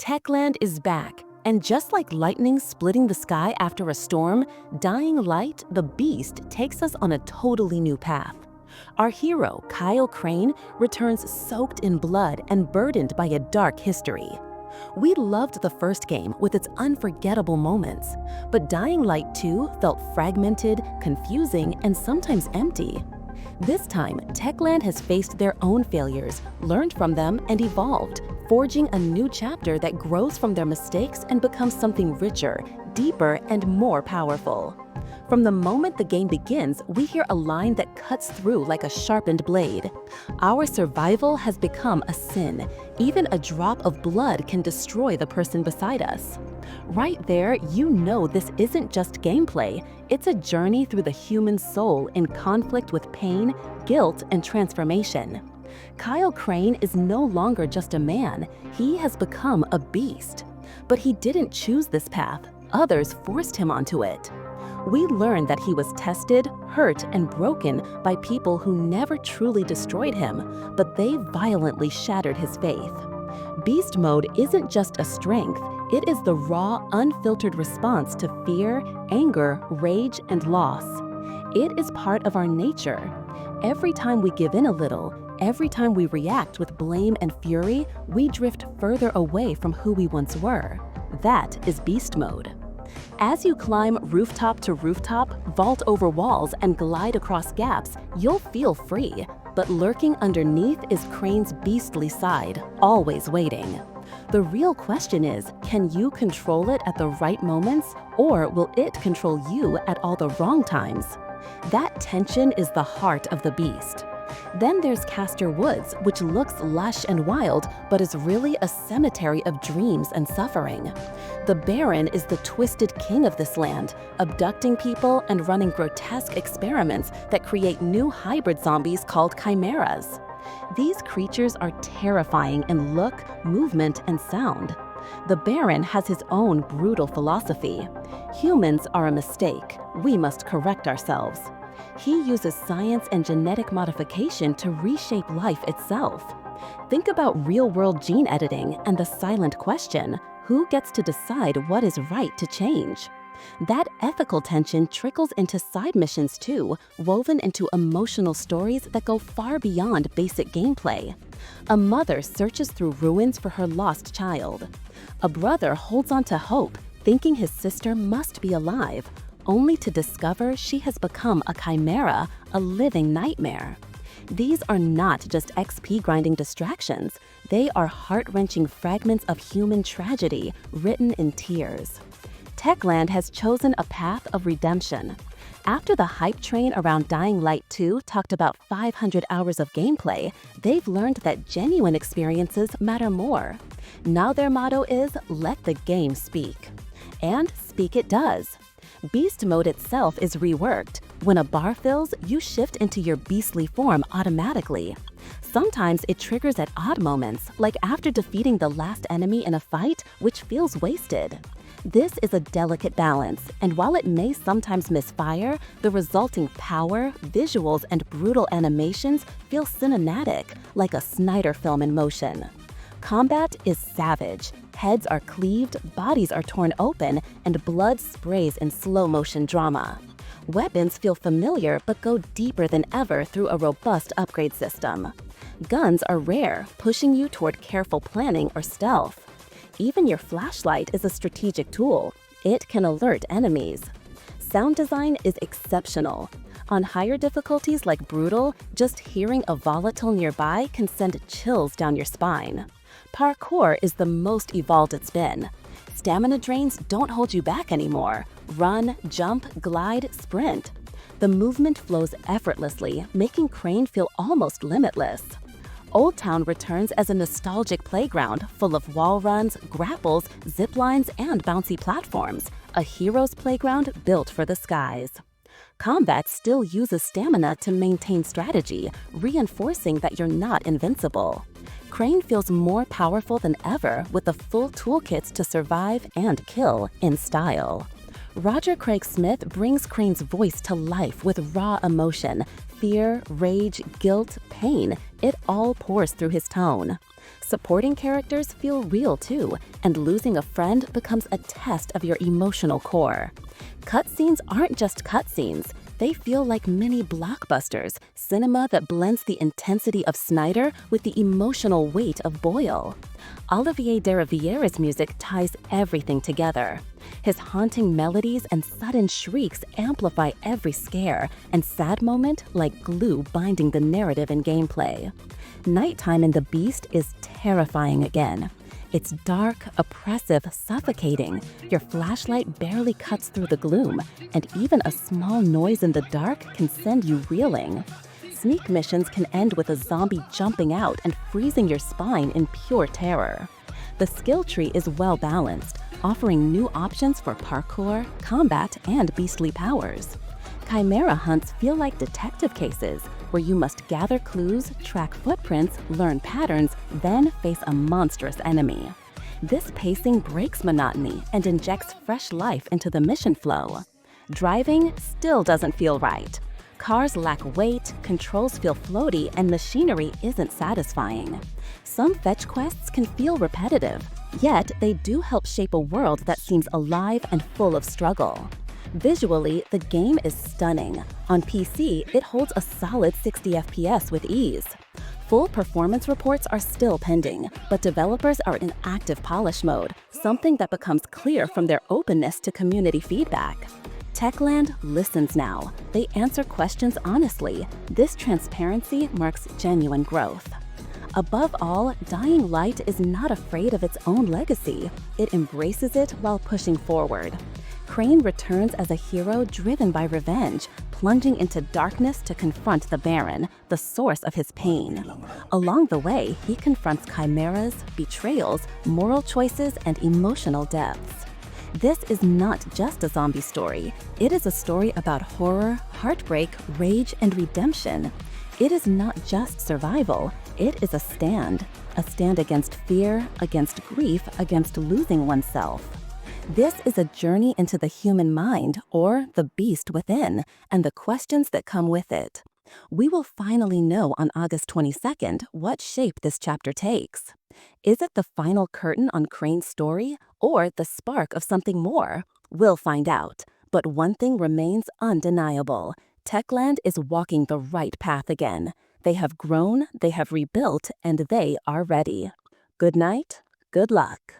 Techland is back, and just like lightning splitting the sky after a storm, Dying Light, the Beast, takes us on a totally new path. Our hero, Kyle Crane, returns soaked in blood and burdened by a dark history. We loved the first game with its unforgettable moments, but Dying Light 2 felt fragmented, confusing, and sometimes empty. This time, Techland has faced their own failures, learned from them, and evolved, forging a new chapter that grows from their mistakes and becomes something richer, deeper, and more powerful. From the moment the game begins, we hear a line that cuts through like a sharpened blade. Our survival has become a sin. Even a drop of blood can destroy the person beside us. Right there, you know this isn't just gameplay. It's a journey through the human soul in conflict with pain, guilt, and transformation. Kyle Crane is no longer just a man. He has become a beast. But he didn't choose this path. Others forced him onto it. We learn that he was tested, hurt, and broken by people who never truly destroyed him, but they violently shattered his faith. Beast mode isn't just a strength, it is the raw, unfiltered response to fear, anger, rage, and loss. It is part of our nature. Every time we give in a little, every time we react with blame and fury, we drift further away from who we once were. That is beast mode. As you climb rooftop to rooftop, vault over walls, and glide across gaps, you'll feel free. But lurking underneath is Crane's beastly side, always waiting. The real question is, can you control it at the right moments, or will it control you at all the wrong times? That tension is the heart of the beast. Then there's Castor Woods, which looks lush and wild, but is really a cemetery of dreams and suffering. The Baron is the twisted king of this land, abducting people and running grotesque experiments that create new hybrid zombies called chimeras. These creatures are terrifying in look, movement, and sound. The Baron has his own brutal philosophy. Humans are a mistake. We must correct ourselves. He uses science and genetic modification to reshape life itself. Think about real-world gene editing and the silent question, who gets to decide what is right to change? That ethical tension trickles into side missions too, woven into emotional stories that go far beyond basic gameplay. A mother searches through ruins for her lost child. A brother holds on to hope, thinking his sister must be alive, only to discover she has become a chimera, a living nightmare. These are not just XP-grinding distractions. They are heart-wrenching fragments of human tragedy written in tears. Techland has chosen a path of redemption. After the hype train around Dying Light 2 talked about 500 hours of gameplay, they've learned that genuine experiences matter more. Now their motto is, let the game speak. And speak it does. Beast mode itself is reworked. When a bar fills, you shift into your beastly form automatically. Sometimes it triggers at odd moments, like after defeating the last enemy in a fight, which feels wasted. This is a delicate balance, and while it may sometimes misfire, the resulting power, visuals, and brutal animations feel cinematic, like a Snyder film in motion. Combat is savage. Heads are cleaved, bodies are torn open, and blood sprays in slow-motion drama. Weapons feel familiar but go deeper than ever through a robust upgrade system. Guns are rare, pushing you toward careful planning or stealth. Even your flashlight is a strategic tool. It can alert enemies. Sound design is exceptional. On higher difficulties like Brutal, just hearing a volatile nearby can send chills down your spine. Parkour is the most evolved it's been. Stamina drains don't hold you back anymore. Run, jump, glide, sprint. The movement flows effortlessly, making Crane feel almost limitless. Old Town returns as a nostalgic playground full of wall runs, grapples, zip lines, and bouncy platforms, a hero's playground built for the skies. Combat still uses stamina to maintain strategy, reinforcing that you're not invincible. Crane feels more powerful than ever with the full toolkits to survive and kill in style. Roger Craig Smith brings Crane's voice to life with raw emotion. Fear, rage, guilt, pain, it all pours through his tone. Supporting characters feel real too, and losing a friend becomes a test of your emotional core. Cutscenes aren't just cutscenes. They feel like mini blockbusters, cinema that blends the intensity of Snyder with the emotional weight of Boyle. Olivier Derivière's music ties everything together. His haunting melodies and sudden shrieks amplify every scare, and sad moment like glue binding the narrative and gameplay. Nighttime in The Beast is terrifying again. It's dark, oppressive, suffocating. Your flashlight barely cuts through the gloom, and even a small noise in the dark can send you reeling. Sneak missions can end with a zombie jumping out and freezing your spine in pure terror. The skill tree is well balanced, offering new options for parkour, combat, and beastly powers. Chimera hunts feel like detective cases, where you must gather clues, track footprints, learn patterns, then face a monstrous enemy. This pacing breaks monotony and injects fresh life into the mission flow. Driving still doesn't feel right. Cars lack weight, controls feel floaty, and machinery isn't satisfying. Some fetch quests can feel repetitive, yet they do help shape a world that seems alive and full of struggle. Visually, the game is stunning. On PC, it holds a solid 60 FPS with ease. Full performance reports are still pending, but developers are in active polish mode, something that becomes clear from their openness to community feedback. Techland listens now. They answer questions honestly. This transparency marks genuine growth. Above all, Dying Light is not afraid of its own legacy. It embraces it while pushing forward. Crane returns as a hero driven by revenge, plunging into darkness to confront the Baron, the source of his pain. Along the way, he confronts chimeras, betrayals, moral choices, and emotional depths. This is not just a zombie story. It is a story about horror, heartbreak, rage, and redemption. It is not just survival. It is a stand against fear, against grief, against losing oneself. This is a journey into the human mind, or the beast within, and the questions that come with it. We will finally know on August 22nd what shape this chapter takes. Is it the final curtain on Crane's story, or the spark of something more? We'll find out. But one thing remains undeniable. Techland is walking the right path again. They have grown, they have rebuilt, and they are ready. Good night, good luck.